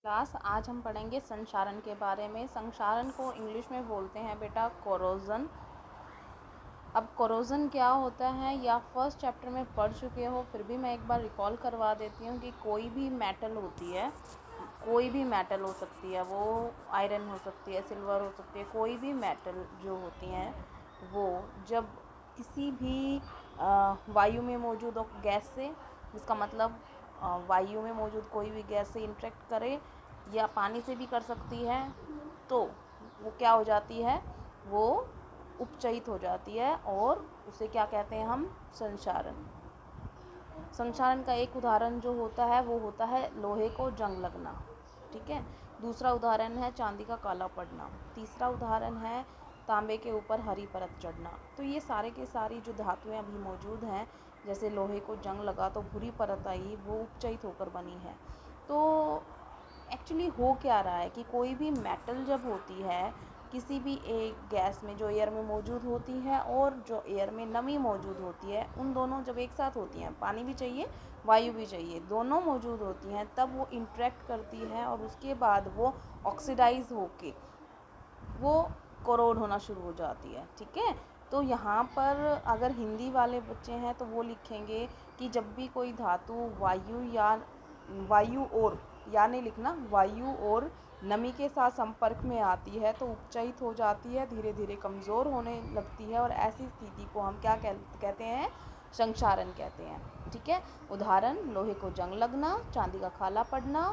Class आज हम पढ़ेंगे संक्षारण के बारे में। संक्षारण को इंग्लिश में बोलते हैं बेटा कोरोजन। अब कोरोजन क्या होता है या फर्स्ट चैप्टर में पढ़ चुके हो, फिर भी मैं एक बार रिकॉल करवा देती हूँ कि कोई भी मेटल होती है, कोई भी मेटल हो सकती है, वो आयरन हो सकती है, सिल्वर हो सकती है, कोई भी मेटल जो होती हैं वो जब किसी भी वायु में मौजूद हो गैस से, जिसका मतलब वायु में मौजूद कोई भी गैस से इंटरेक्ट करे या पानी से भी कर सकती है, तो वो क्या हो जाती है, वो उपचयित हो जाती है और उसे क्या कहते हैं हम, संक्षारण। संक्षारण का एक उदाहरण जो होता है वो होता है लोहे को जंग लगना, ठीक है। दूसरा उदाहरण है चांदी का काला पड़ना। तीसरा उदाहरण है तांबे के ऊपर हरी परत चढ़ना। तो ये सारे के सारी जो धातुएं अभी मौजूद हैं, जैसे लोहे को जंग लगा तो भूरी परत आई, वो उपचयित होकर बनी है। तो एक्चुअली हो क्या रहा है कि कोई भी मेटल जब होती है किसी भी एक गैस में जो एयर में मौजूद होती है और जो एयर में नमी मौजूद होती है, उन दोनों जब एक साथ होती हैं, पानी भी चाहिए वायु भी चाहिए, दोनों मौजूद होती हैं, तब वो इंटरेक्ट करती है और उसके बाद वो ऑक्सीडाइज होके वो कोरोड होना शुरू हो जाती है, ठीक है। तो यहाँ पर अगर हिंदी वाले बच्चे हैं तो वो लिखेंगे कि जब भी कोई धातु वायु और या नहीं लिखना, वायु और नमी के साथ संपर्क में आती है तो उपचयित हो जाती है, धीरे धीरे कमज़ोर होने लगती है और ऐसी स्थिति को हम क्या कहते हैं, संक्षारण कहते हैं, ठीक है। उदाहरण लोहे को जंग लगना, चांदी का काला पड़ना,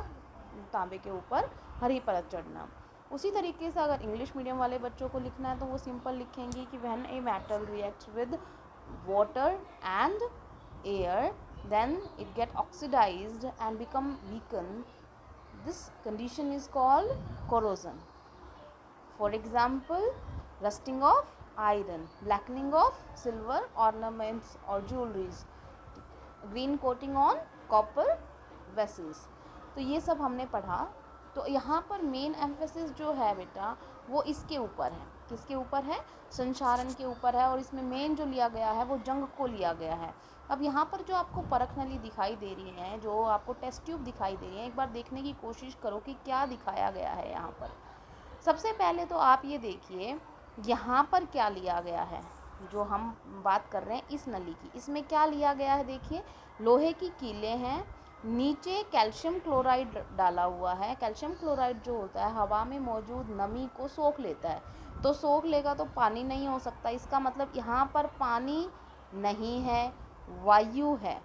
तांबे के ऊपर हरी परत चढ़ना। उसी तरीके से अगर इंग्लिश मीडियम वाले बच्चों को लिखना है तो वो सिंपल लिखेंगे कि when a metal reacts with water and air then it get oxidized and become weakened. This condition is called corrosion. For example, rusting of iron, blackening of silver ornaments or jewelries, green coating on copper vessels. तो ये सब हमने पढ़ा। तो यहाँ पर main emphasis जो है बेटा वो इसके ऊपर है। किसके ऊपर है? संक्षारण के ऊपर है। और इसमें मेन जो लिया गया है वो जंग को लिया गया है। अब यहाँ पर जो आपको परख नली दिखाई दे रही है, जो आपको टेस्ट ट्यूब दिखाई दे रही है, एक बार देखने की कोशिश करो कि क्या दिखाया गया है यहाँ पर। सबसे पहले तो आप ये देखिए यहाँ पर क्या लिया गया है, जो हम बात कर रहे हैं इस नली की, इसमें क्या लिया गया है, देखिए लोहे की कीलें हैं, नीचे कैल्शियम क्लोराइड डाला हुआ है। कैल्शियम क्लोराइड जो होता है हवा में मौजूद नमी को सोख लेता है, तो सोख लेगा तो पानी नहीं हो सकता, इसका मतलब यहाँ पर पानी नहीं है, वायु है,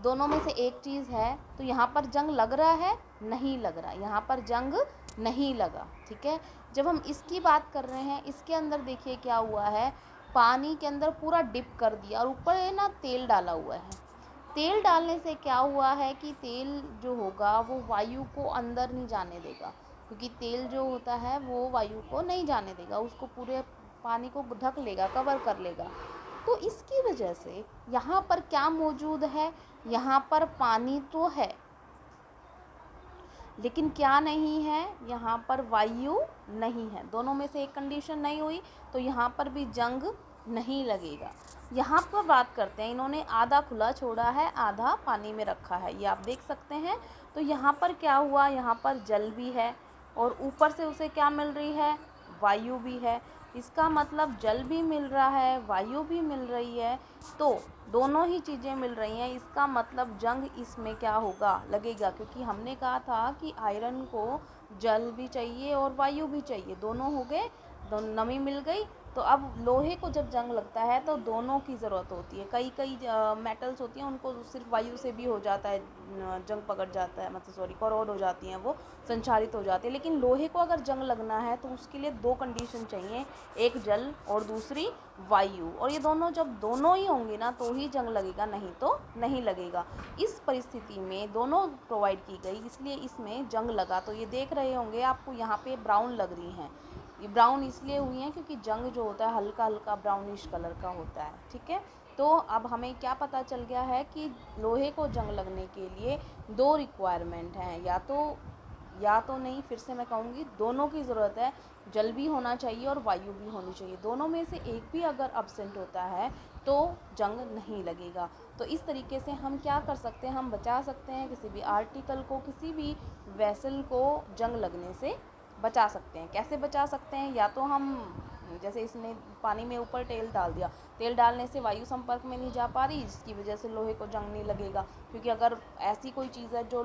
दोनों में से एक चीज़ है। तो यहाँ पर जंग लग रहा है, नहीं लग रहा, यहाँ पर जंग नहीं लगा, ठीक है। जब हम इसकी बात कर रहे हैं, इसके अंदर देखिए क्या हुआ है, पानी के अंदर पूरा डिप कर दिया और ऊपर ना तेल डाला हुआ है। तेल डालने से क्या हुआ है कि तेल जो होगा वो वायु को अंदर नहीं जाने देगा, क्योंकि तेल जो होता है वो वायु को नहीं जाने देगा, उसको पूरे पानी को ढक लेगा, कवर कर लेगा। तो इसकी वजह से यहाँ पर क्या मौजूद है, यहाँ पर पानी तो है लेकिन क्या नहीं है, यहाँ पर वायु नहीं है, दोनों में से एक कंडीशन नहीं हुई, तो यहाँ पर भी जंग नहीं लगेगा। यहाँ पर बात करते हैं, इन्होंने आधा खुला छोड़ा है, आधा पानी में रखा है, ये आप देख सकते हैं। तो यहाँ पर क्या हुआ, यहाँ पर जल भी है और ऊपर से उसे क्या मिल रही है, वायु भी है। इसका मतलब जल भी मिल रहा है, वायु भी मिल रही है, तो दोनों ही चीज़ें मिल रही हैं, इसका मतलब जंग इसमें क्या होगा, लगेगा, क्योंकि हमने कहा था कि आयरन को जल भी चाहिए और वायु भी चाहिए, दोनों हो गए, नमी मिल गई। तो अब लोहे को जब जंग लगता है तो दोनों की ज़रूरत होती है। कई कई मेटल्स होती हैं उनको सिर्फ वायु से भी हो जाता है, जंग पकड़ जाता है, मतलब सॉरी करोड हो जाती हैं, वो संचारित हो जाती है। लेकिन लोहे को अगर जंग लगना है तो उसके लिए दो कंडीशन चाहिए, एक जल और दूसरी वायु, और ये दोनों जब दोनों ही होंगे ना तो ही जंग लगेगा, नहीं तो नहीं लगेगा। इस परिस्थिति में दोनों प्रोवाइड की गई, इसलिए इसमें जंग लगा। तो ये देख रहे होंगे आपको यहाँ पे ब्राउन लग रही हैं, ये ब्राउन इसलिए हुई हैं क्योंकि जंग जो होता है हल्का हल्का ब्राउनिश कलर का होता है, ठीक है। तो अब हमें क्या पता चल गया है कि लोहे को जंग लगने के लिए दो रिक्वायरमेंट हैं, या तो या तो नहीं, फिर से मैं कहूँगी दोनों की ज़रूरत है। जल भी होना चाहिए और वायु भी होनी चाहिए, दोनों में से एक भी अगर अब्सेंट होता है तो जंग नहीं लगेगा। तो इस तरीके से हम क्या कर सकते हैं, हम बचा सकते हैं किसी भी आर्टिकल को, किसी भी वेसल को जंग लगने से बचा सकते हैं। कैसे बचा सकते हैं, या तो हम जैसे इसने पानी में ऊपर तेल डाल दिया, तेल डालने से वायु संपर्क में नहीं जा पा रही, जिसकी वजह से लोहे को जंग नहीं लगेगा। क्योंकि अगर ऐसी कोई चीज़ है जो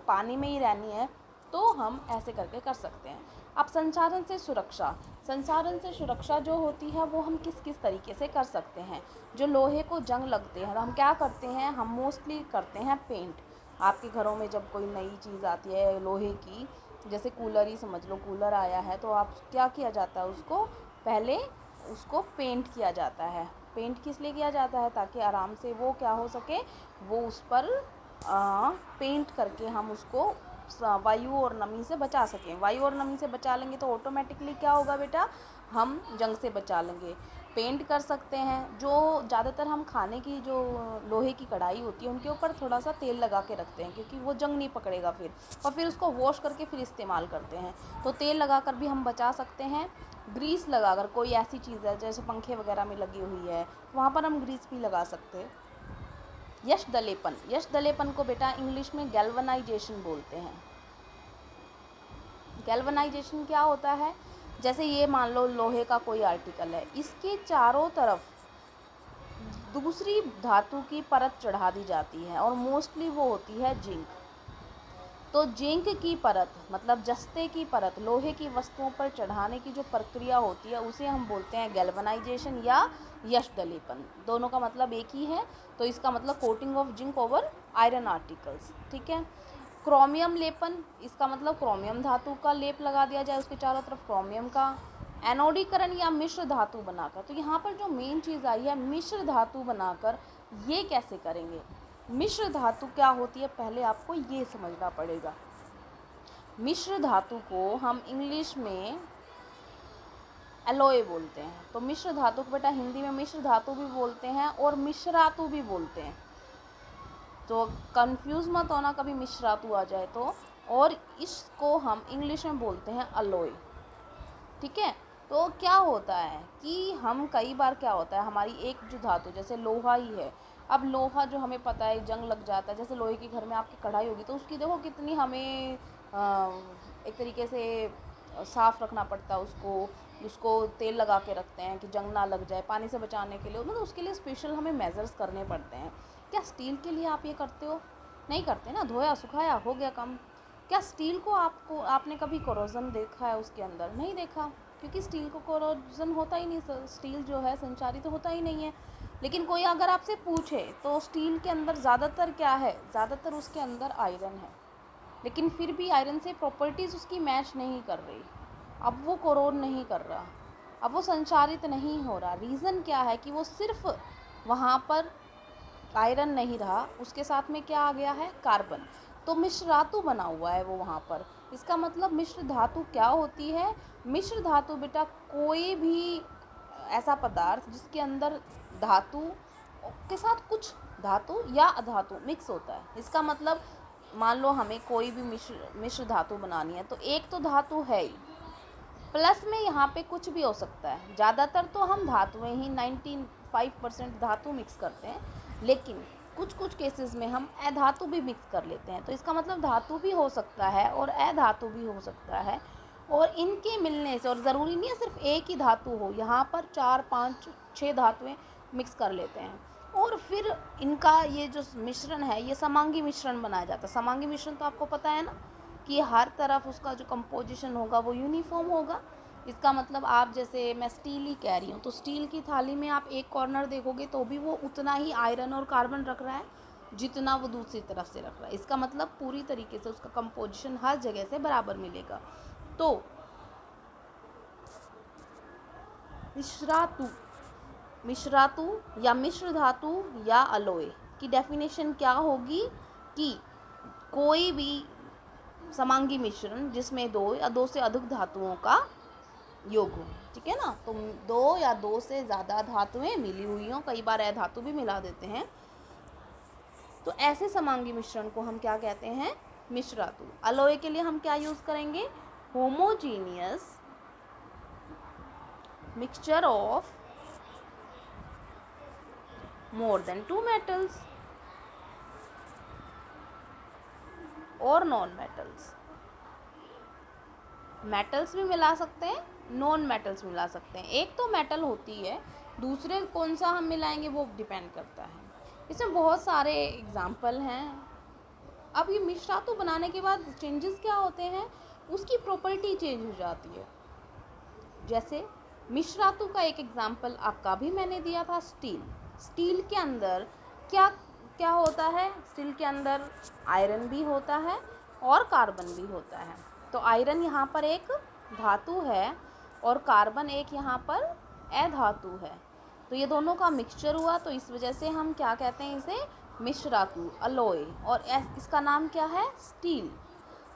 पानी में ही रहनी है तो हम ऐसे करके कर सकते हैं। अब संचारण से सुरक्षा, संचारण से सुरक्षा जो होती है वो हम किस किस तरीके से कर सकते हैं। जो लोहे को जंग लगते हैं हम क्या करते हैं, हम मोस्टली करते हैं पेंट। आपके घरों में जब कोई नई चीज़ आती है लोहे की, जैसे कूलर ही समझ लो, कूलर आया है तो आप क्या किया जाता है, उसको पहले उसको पेंट किया जाता है। पेंट किस लिए किया जाता है, ताकि आराम से वो क्या हो सके, वो उस पर पेंट करके हम उसको वायु और नमी से बचा सकें। वायु और नमी से बचा लेंगे तो ऑटोमेटिकली क्या होगा बेटा, हम जंग से बचा लेंगे। पेंट कर सकते हैं। जो ज़्यादातर हम खाने की जो लोहे की कढ़ाई होती है उनके ऊपर थोड़ा सा तेल लगा के रखते हैं, क्योंकि वो जंग नहीं पकड़ेगा फिर, और फिर उसको वॉश करके फिर इस्तेमाल करते हैं। तो तेल लगा कर भी हम बचा सकते हैं। ग्रीस लगाकर, कोई ऐसी चीज़ है जैसे पंखे वगैरह में लगी हुई है वहाँ पर हम ग्रीस भी लगा सकते हैं। यश दलेपन, यश दलेपन को बेटा इंग्लिश में गैल्वनाइजेशन बोलते हैं। गैल्वनाइजेशन क्या होता है, जैसे ये मान लो लोहे का कोई आर्टिकल है, इसके चारों तरफ दूसरी धातु की परत चढ़ा दी जाती है और मोस्टली वो होती है जिंक। तो जिंक की परत मतलब जस्ते की परत, लोहे की वस्तुओं पर चढ़ाने की जो प्रक्रिया होती है उसे हम बोलते हैं गैल्वनाइजेशन या यश दलेपन। दोनों का मतलब एक ही है। तो इसका मतलब coating of zinc over iron articles, ठीक है। क्रोमियम लेपन, इसका मतलब क्रोमियम धातु का लेप लगा दिया जाए उसके चारों तरफ क्रोमियम का। एनोडीकरण या मिश्र धातु बनाकर, तो यहाँ पर जो मेन चीज़ आई है मिश्र धातु बनाकर, ये कैसे करेंगे। मिश्र धातु क्या होती है पहले आपको ये समझना पड़ेगा। मिश्र धातु को हम इंग्लिश में एलॉय बोलते हैं। तो मिश्र धातु को बेटा हिंदी में मिश्र धातु भी बोलते हैं और मिश्रातु भी बोलते हैं। तो कंफ्यूज मत होना कभी मिश्रातु आ जाए तो। और इसको हम इंग्लिश में बोलते हैं अलॉय, ठीक है। तो क्या होता है कि हम कई बार क्या होता है, हमारी एक जो धातु जैसे लोहा ही है, अब लोहा जो हमें पता है जंग लग जाता है, जैसे लोहे की घर में आपकी कढ़ाई होगी तो उसकी देखो कितनी हमें एक तरीके से साफ़ रखना पड़ता है उसको, उसको तेल लगा के रखते हैं कि जंग ना लग जाए, पानी से बचाने के लिए, मतलब उसके लिए स्पेशल हमें मेजर्स करने पड़ते हैं। क्या स्टील के लिए आप ये करते हो, नहीं करते ना, धोया सुखाया हो गया काम। क्या स्टील को आपने कभी कोरोजन देखा है उसके अंदर, नहीं देखा, क्योंकि स्टील को कोरोजन होता ही नहीं, स्टील जो है संचारित तो होता ही नहीं है। लेकिन कोई अगर आपसे पूछे तो स्टील के अंदर ज़्यादातर क्या है, ज़्यादातर उसके अंदर आयरन है, लेकिन फिर भी आयरन से प्रॉपर्टीज़ उसकी मैच नहीं कर रही, अब वो कोरोड नहीं कर रहा, अब वो संचारित नहीं हो रहा। रीज़न क्या है कि वो सिर्फ वहाँ पर आयरन नहीं रहा, उसके साथ में क्या आ गया है, कार्बन। तो मिश्रातु बना हुआ है वो वहाँ पर। इसका मतलब मिश्र धातु क्या होती है, मिश्र धातु बेटा कोई भी ऐसा पदार्थ जिसके अंदर धातु के साथ कुछ धातु या अधातु मिक्स होता है। इसका मतलब मान लो हमें कोई भी मिश्र धातु बनानी है तो एक तो धातु है ही, प्लस में यहाँ पे कुछ भी हो सकता है। ज़्यादातर तो हम धातुएं ही 95% धातु मिक्स करते हैं, लेकिन कुछ कुछ केसेस में हम अधातु भी मिक्स कर लेते हैं। तो इसका मतलब धातु भी हो सकता है और अधातु भी हो सकता है, और इनके मिलने से, और ज़रूरी नहीं है सिर्फ एक ही धातु हो, यहाँ पर 4 5 6 धातुएं मिक्स कर लेते हैं और फिर इनका ये जो मिश्रण है ये समांगी मिश्रण बनाया जाता है। समांगी मिश्रण तो आपको पता है ना कि हर तरफ उसका जो कंपोजिशन होगा वो यूनिफॉर्म होगा। इसका मतलब आप जैसे मैं स्टील ही कह रही हूँ, तो स्टील की थाली में आप एक कॉर्नर देखोगे तो भी वो उतना ही आयरन और कार्बन रख रहा है जितना वो दूसरी तरफ से रख रहा है। इसका मतलब पूरी तरीके से उसका कंपोजिशन हर जगह से बराबर मिलेगा। तो मिश्रातु या मिश्र धातु या अलॉय की डेफिनेशन क्या होगी कि कोई भी समांगी मिश्रण जिसमें दो या दो से अधिक धातुओं का योग हो, ठीक है ना। तो दो या दो से ज़्यादा धातुएं मिली हुई हों, कई बार अधातु भी मिला देते हैं, तो ऐसे समांगी मिश्रण को हम क्या कहते हैं, मिश्र धातु। अलॉय के लिए हम क्या यूज़ करेंगे? Homogeneous mixture of more than 2 metals और नॉन मेटल्स। मेटल्स भी मिला सकते हैं, नॉन मेटल्स मिला सकते हैं। एक तो मेटल होती है, दूसरे कौन सा हम मिलाएंगे वो डिपेंड करता है। इसमें बहुत सारे एग्जाम्पल हैं। अब ये मिश्र धातु बनाने के बाद चेंजेस क्या होते हैं? उसकी प्रॉपर्टी चेंज हो जाती है। जैसे मिश्र धातु का एक एग्जाम्पल आपका भी मैंने दिया था, स्टील। स्टील के अंदर क्या क्या होता है? स्टील के अंदर आयरन भी होता है और कार्बन भी होता है। तो आयरन यहाँ पर एक धातु है और कार्बन एक यहाँ पर अधातु है। तो ये दोनों का मिक्सचर हुआ, तो इस वजह से हम क्या कहते हैं? इसे मिश्र धातु, अलॉय। और इसका नाम क्या है? स्टील।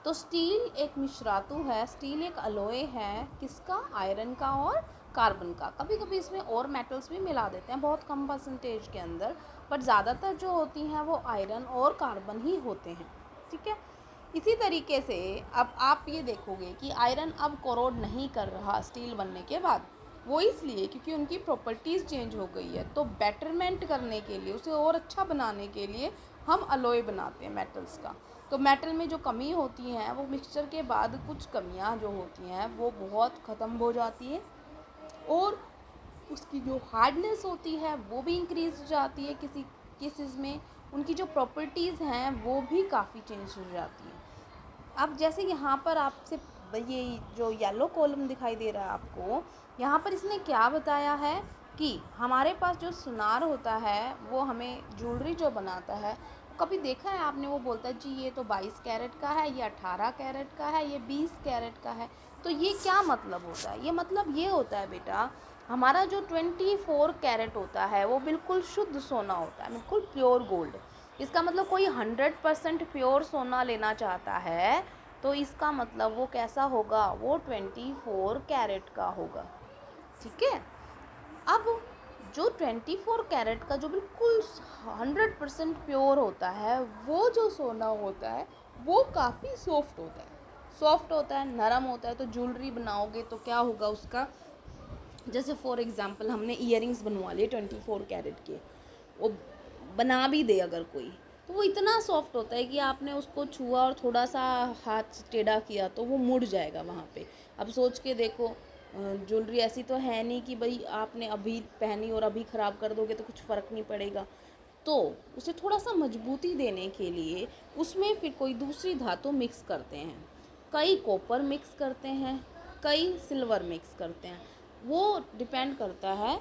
तो स्टील एक मिश्र धातु है, स्टील एक अलॉय है, किसका? आयरन का और कार्बन का। कभी कभी इसमें और मेटल्स भी मिला देते हैं, बहुत कम परसेंटेज के अंदर, बट ज़्यादातर जो होती हैं वो आयरन और कार्बन ही होते हैं। ठीक है। इसी तरीके से अब आप ये देखोगे कि आयरन अब कोरोड नहीं कर रहा स्टील बनने के बाद। वो इसलिए क्योंकि उनकी प्रॉपर्टीज़ चेंज हो गई है। तो बेटरमेंट करने के लिए, उसे और अच्छा बनाने के लिए हम अलॉय बनाते हैं मेटल्स का। तो मेटल में जो कमी होती है वो मिक्सचर के बाद कुछ कमियां जो होती हैं वो बहुत ख़त्म हो जाती है और उसकी जो हार्डनेस होती है वो भी इंक्रीज हो जाती है। किसी केसेस में उनकी जो प्रॉपर्टीज़ हैं वो भी काफ़ी चेंज हो जाती हैं। अब जैसे यहाँ पर आपसे ये जो येलो कॉलम दिखाई दे रहा है आपको, यहाँ पर इसने क्या बताया है कि हमारे पास जो सुनार होता है वो हमें ज्वेलरी जो बनाता है, कभी देखा है आपने? वो बोलता है जी ये तो 22 कैरेट का है, ये 18 कैरेट का है, ये 20 कैरेट का है। तो ये क्या मतलब होता है? ये मतलब ये होता है बेटा, हमारा जो 24 कैरेट होता है वो बिल्कुल शुद्ध सोना होता है, बिल्कुल प्योर गोल्ड। इसका मतलब कोई 100% प्योर सोना लेना चाहता है तो इसका मतलब वो कैसा होगा? वो 24 कैरेट का होगा। ठीक है। अब जो 24 कैरेट का जो बिल्कुल 100% प्योर होता है, वो जो सोना होता है वो काफ़ी सॉफ्ट होता है। सॉफ्ट होता है, नरम होता है। तो ज्वेलरी बनाओगे तो क्या होगा उसका? जैसे फॉर एग्जांपल हमने ईयरिंग्स बनवा लिए 24 कैरेट के, वो बना भी दे अगर कोई, तो वो इतना सॉफ्ट होता है कि आपने उसको छुआ और थोड़ा सा हाथ टेढ़ा किया तो वो मुड़ जाएगा वहाँ पे। अब सोच के देखो, ज्वेलरी ऐसी तो है नहीं कि भाई आपने अभी पहनी और अभी ख़राब कर दोगे तो कुछ फ़र्क नहीं पड़ेगा। तो उसे थोड़ा सा मजबूती देने के लिए उसमें फिर कोई दूसरी धातु मिक्स करते हैं। कई कॉपर मिक्स करते हैं, कई सिल्वर मिक्स करते हैं। वो डिपेंड करता है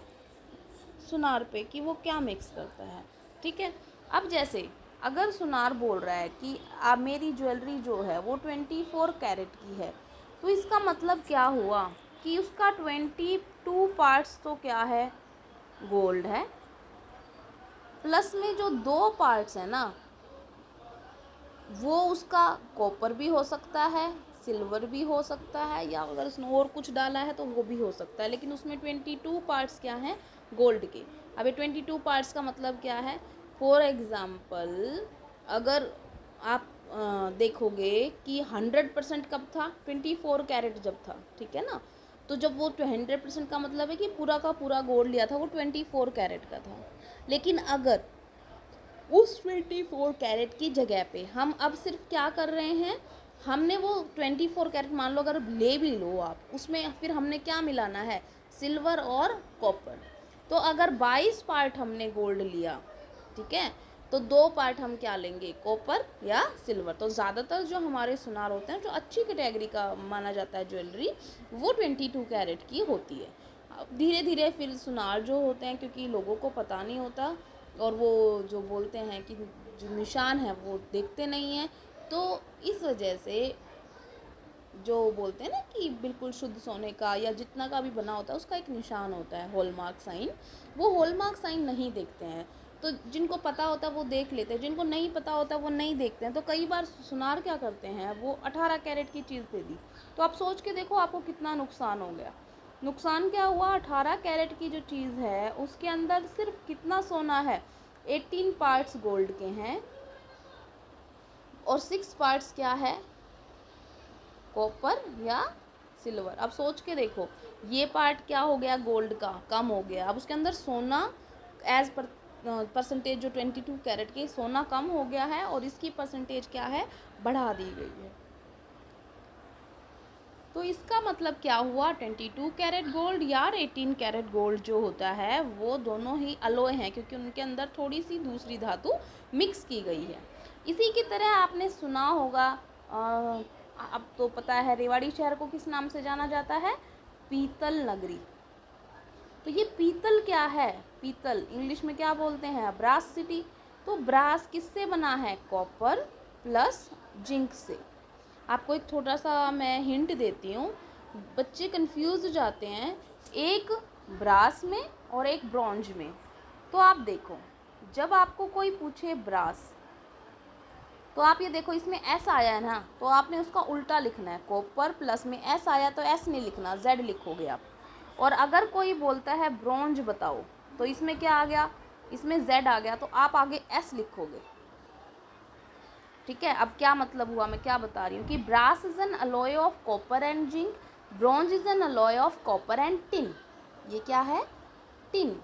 सुनार पे कि वो क्या मिक्स करता है। ठीक है। अब जैसे अगर सुनार बोल रहा है कि आप मेरी ज्वेलरी जो है वो 24 कैरेट की है, तो इसका मतलब क्या हुआ कि उसका 22 पार्ट्स तो क्या है? गोल्ड है, प्लस में जो 2 पार्ट्स है ना वो उसका कॉपर भी हो सकता है, सिल्वर भी हो सकता है, या अगर उसने और कुछ डाला है तो वो भी हो सकता है। लेकिन उसमें 22 पार्ट्स क्या हैं? गोल्ड के। अब ये 22 पार्ट्स का मतलब क्या है? फॉर एग्ज़ाम्पल अगर आप देखोगे कि 100% कब था? 24 कैरेट जब था। ठीक है ना। तो जब वो 100% का मतलब है कि पूरा का पूरा गोल्ड लिया था वो 24 कैरेट का था। लेकिन अगर उस 24 कैरेट की जगह पे हम अब सिर्फ क्या कर रहे हैं? हमने वो 24 कैरेट मान लो अगर ले भी लो आप, उसमें फिर हमने क्या मिलाना है? सिल्वर और कॉपर। तो अगर 22 पार्ट हमने गोल्ड लिया, ठीक है, तो 2 पार्ट हम क्या लेंगे? कॉपर या सिल्वर। तो ज़्यादातर जो हमारे सुनार होते हैं, जो अच्छी कैटेगरी का माना जाता है ज्वेलरी, वो 22 कैरेट की होती है। अब धीरे धीरे फिर सुनार जो होते हैं, क्योंकि लोगों को पता नहीं होता और वो जो बोलते हैं कि जो निशान है वो देखते नहीं हैं, तो इस वजह से जो बोलते हैं ना कि बिल्कुल शुद्ध सोने का या जितना का भी बना होता है उसका एक निशान होता है, हॉलमार्क साइन, वो हॉलमार्क साइन नहीं देखते हैं। तो जिनको पता होता है वो देख लेते हैं, जिनको नहीं पता होता वो नहीं देखते हैं। तो कई बार सुनार क्या करते हैं, वो 18 कैरेट की चीज़ दे दी। तो आप सोच के देखो आपको कितना नुकसान हो गया। नुकसान क्या हुआ? 18 कैरेट की जो चीज़ है उसके अंदर सिर्फ कितना सोना है? 18 पार्ट्स गोल्ड के हैं, और 6 पार्ट्स क्या है, कॉपर या सिल्वर। अब सोच के देखो, ये पार्ट क्या हो गया, गोल्ड का कम हो गया, अब उसके अंदर सोना एज पर परसेंटेज जो 22 कैरेट की सोना कम हो गया है और इसकी परसेंटेज क्या है, बढ़ा दी गई है। तो इसका मतलब क्या हुआ, 22 कैरेट गोल्ड या 18 कैरेट गोल्ड जो होता है वो दोनों ही अलॉय हैं, क्योंकि उनके अंदर थोड़ी सी दूसरी धातु मिक्स की गई है। इसी की तरह आपने सुना होगा, अब तो पता है, रेवाड़ी शहर को किस नाम से जाना जाता है, पीतल नगरी। तो ये पीतल क्या है, पीतल इंग्लिश में क्या बोलते हैं, ब्रास सिटी। तो ब्रास किससे बना है, कॉपर प्लस जिंक से। आपको एक छोटा सा मैं हिंट देती हूँ, बच्चे कंफ्यूज हो जाते हैं एक ब्रास में और एक ब्रॉन्ज में। तो आप देखो, जब आपको कोई पूछे ब्रास, तो आप ये देखो इसमें एस आया है ना, तो आपने उसका उल्टा लिखना है, कॉपर प्लस में एस आया तो एस नहीं लिखना, जेड लिखोगे आप। और अगर कोई बोलता है ब्रॉन्ज बताओ, तो इसमें क्या आ गया, इसमें जेड आ गया, तो आप आगे एस लिखोगे। ठीक है, अब क्या मतलब हुआ, मैं क्या बता रही हूँ कि brass is an alloy of copper and zinc, bronze is an alloy of copper and tin. ये क्या है, टिन।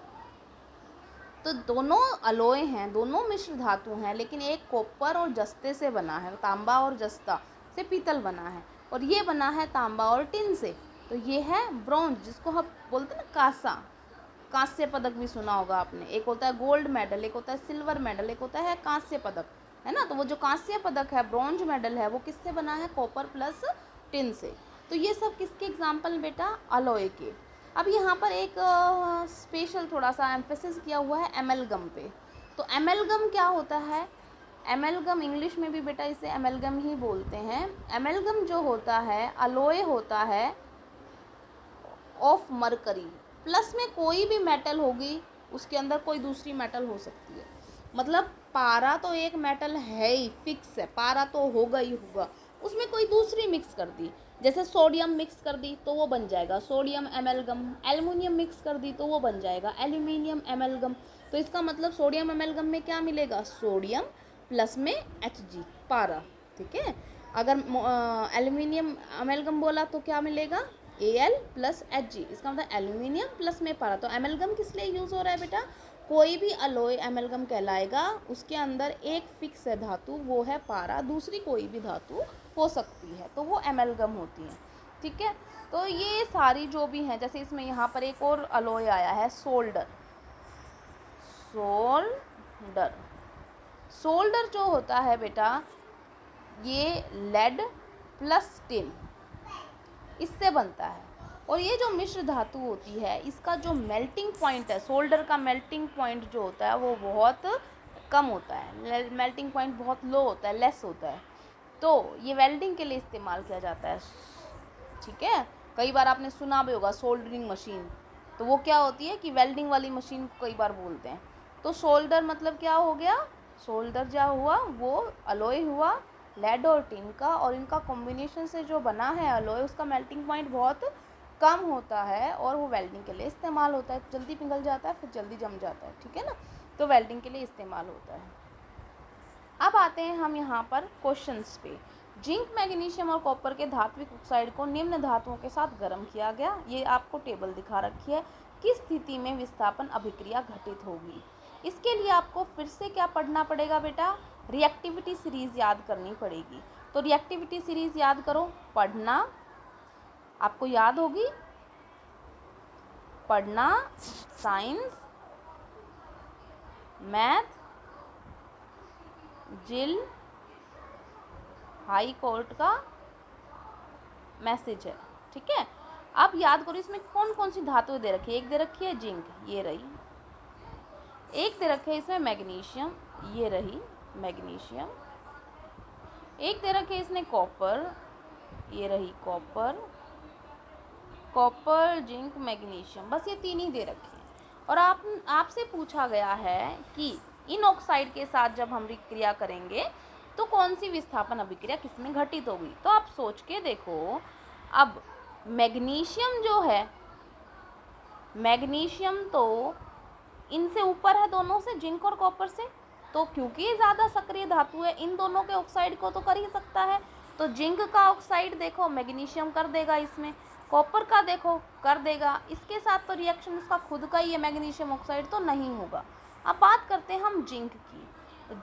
तो दोनों अलॉय हैं, दोनों मिश्र धातु हैं, लेकिन एक कॉपर और जस्ते से बना है, तांबा और जस्ता से पीतल बना है, और ये बना है तांबा और टिन से। तो ये है ब्रॉन्ज, जिसको हम बोलते हैं ना कांसा, कांस्य पदक भी सुना होगा आपने। एक होता है गोल्ड मेडल, एक होता है सिल्वर मेडल, एक होता है कांस्य पदक, है ना। तो वो जो कांस्य पदक है, ब्रॉन्ज मेडल है, वो किससे बना है, कॉपर प्लस टिन से। तो ये सब किसके एग्जाम्पल बेटा, अलॉय के। अब यहाँ पर एक स्पेशल थोड़ा सा एम्फेसिस किया हुआ है एमेलगम पे। तो एमेलगम क्या होता है, एमेलगम इंग्लिश में भी बेटा इसे एमेलगम ही बोलते हैं। एमेलगम जो होता है, अलॉय होता है ऑफ मरकरी, प्लस में कोई भी मेटल होगी, उसके अंदर कोई दूसरी मेटल हो सकती है। मतलब पारा तो एक मेटल है ही, फिक्स है, पारा तो होगा ही होगा, उसमें कोई दूसरी मिक्स कर दी, जैसे सोडियम मिक्स कर दी तो वो बन जाएगा सोडियम एमेलगम, एल्युमिनियम मिक्स कर दी तो वो बन जाएगा एल्यूमिनियम एमेलगम। तो इसका मतलब सोडियम एमेलगम में क्या मिलेगा, सोडियम प्लस में Hg, पारा। ठीक है, अगर एल्यूमिनियम एमेलगम बोला तो क्या मिलेगा, Al प्लस Hg, इसका मतलब एल्यूमिनियम प्लस में पारा। तो एमेलगम किस लिए यूज़ हो रहा है बेटा, कोई भी अलॉय एमेलगम कहलाएगा, उसके अंदर एक फिक्स है धातु, वो है पारा, दूसरी कोई भी धातु हो सकती है, तो वो एमेलगम होती है। ठीक है, तो ये सारी जो भी हैं, जैसे इसमें यहाँ पर एक और अलॉय आया है, सोल्डर। सोल्डर, सोल्डर जो होता है बेटा, ये लेड प्लस टिन, इससे बनता है। और ये जो मिश्र धातु होती है, इसका जो मेल्टिंग पॉइंट है, सोल्डर का मेल्टिंग पॉइंट जो होता है वो बहुत कम होता है, मेल्टिंग पॉइंट बहुत लो होता है, लेस होता है। तो ये वेल्डिंग के लिए इस्तेमाल किया जाता है। ठीक है, कई बार आपने सुना भी होगा सोल्डरिंग मशीन, तो वो क्या होती है कि वेल्डिंग वाली मशीन को कई बार बोलते हैं। तो सोल्डर मतलब क्या हो गया, सोल्डर क्या हुआ, वो अलॉय हुआ लेड और टिन का, और इनका कॉम्बिनेशन से जो बना है अलॉय, उसका मेल्टिंग पॉइंट बहुत कम होता है और वो वेल्डिंग के लिए इस्तेमाल होता है, जल्दी पिघल जाता है, फिर जल्दी जम जाता है। ठीक है ना, तो वेल्डिंग के लिए इस्तेमाल होता है। अब आते हैं हम यहाँ पर क्वेश्चंस पे। जिंक, मैग्नीशियम और कॉपर के धात्विक ऑक्साइड को निम्न धातुओं के साथ गर्म किया गया। ये आपको टेबल दिखा रखी है, किस स्थिति में विस्थापन अभिक्रिया घटित होगी। इसके लिए आपको फिर से क्या पढ़ना पड़ेगा बेटा, रिएक्टिविटी सीरीज याद करनी पड़ेगी। तो रिएक्टिविटी सीरीज याद करो, पढ़ना आपको याद होगी, पढ़ना साइंस, मैथ, जिल, हाई कोर्ट का मैसेज है। ठीक है, अब याद करो इसमें कौन कौन सी धातुएं दे रखी है। एक दे रखी है जिंक, ये रही। एक दे रखे है इसमें मैग्नीशियम, ये रही मैग्नीशियम। एक दे रखे इसने कॉपर, ये रही कॉपर। कॉपर, जिंक, मैग्नीशियम, बस ये तीन ही दे रखे हैं। और आपसे पूछा गया है कि इन ऑक्साइड के साथ जब हम विक्रिया करेंगे तो कौन सी विस्थापन अभिक्रिया किसमें घटित होगी। तो आप सोच के देखो, अब मैग्नीशियम जो है, मैग्नीशियम तो इनसे ऊपर है दोनों से, जिंक और कॉपर से, तो क्योंकि ये ज़्यादा सक्रिय धातु है, इन दोनों के ऑक्साइड को तो कर ही सकता है। तो जिंक का ऑक्साइड देखो मैग्नीशियम कर देगा इसमें, कॉपर का देखो कर देगा, इसके साथ तो रिएक्शन इसका खुद का ही है मैग्नीशियम ऑक्साइड, तो नहीं होगा। अब बात करते हैं हम जिंक की।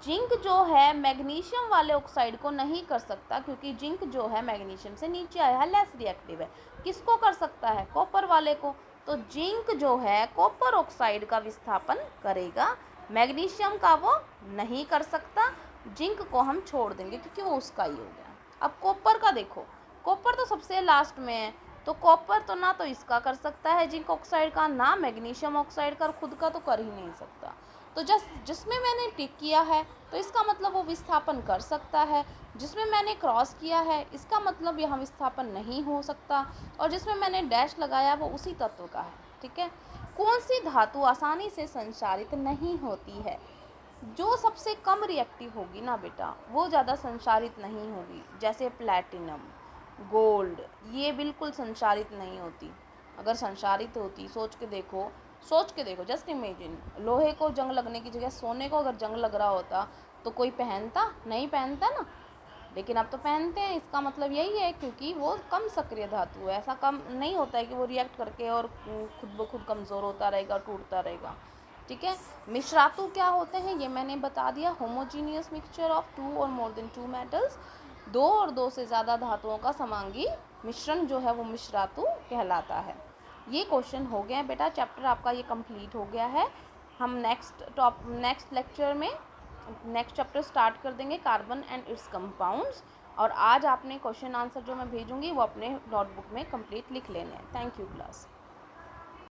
जिंक जो है मैग्नीशियम वाले ऑक्साइड को नहीं कर सकता, क्योंकि जिंक जो है मैग्नीशियम से नीचे आया है, लेस रिएक्टिव है। किसको कर सकता है? कॉपर वाले को। तो जिंक जो है कॉपर ऑक्साइड का विस्थापन करेगा, मैग्नीशियम का वो नहीं कर सकता। जिंक को हम छोड़ देंगे क्योंकि वो उसका ही हो गया। अब कॉपर का देखो, कॉपर तो सबसे लास्ट में है, तो कॉपर तो ना तो इसका कर सकता है जिंक ऑक्साइड का, ना मैग्नीशियम ऑक्साइड का, खुद का तो कर ही नहीं सकता। तो जिसमें मैंने टिक किया है तो इसका मतलब वो विस्थापन कर सकता है, जिसमें मैंने क्रॉस किया है इसका मतलब यहाँ विस्थापन नहीं हो सकता, और जिसमें मैंने डैश लगाया वो उसी तत्व का है। ठीक है। कौन सी धातु आसानी से संचारित नहीं होती है? जो सबसे कम रिएक्टिव होगी ना बेटा, वो ज़्यादा संचारित नहीं होगी। जैसे प्लैटिनम, गोल्ड, ये बिल्कुल संचारित नहीं होती। अगर संचारित होती, सोच के देखो, जस्ट इमेजिन, लोहे को जंग लगने की जगह सोने को अगर जंग लग रहा होता तो कोई पहनता? नहीं पहनता ना। लेकिन अब तो पहनते हैं। इसका मतलब यही है, क्योंकि वो कम सक्रिय धातु है। ऐसा कम नहीं होता है कि वो रिएक्ट करके और खुद ब खुद कमज़ोर होता रहेगा, टूटता रहेगा। ठीक है। मिश्रातु क्या होते हैं ये मैंने बता दिया। होमोजीनियस मिक्सचर ऑफ 2 और मोर देन 2 मेटल्स, 2 और 2 से ज़्यादा धातुओं का समांगी मिश्रण जो है वो मिश्रातु कहलाता है। ये क्वेश्चन हो गया बेटा, चैप्टर आपका ये कंप्लीट हो गया है। हम नेक्स्ट लेक्चर में नेक्स्ट चैप्टर स्टार्ट कर देंगे, कार्बन एंड इट्स कंपाउंड्स। और आज आपने क्वेश्चन आंसर जो मैं भेजूंगी वो अपने नोटबुक में कंप्लीट लिख लेने हैं। Thank you class.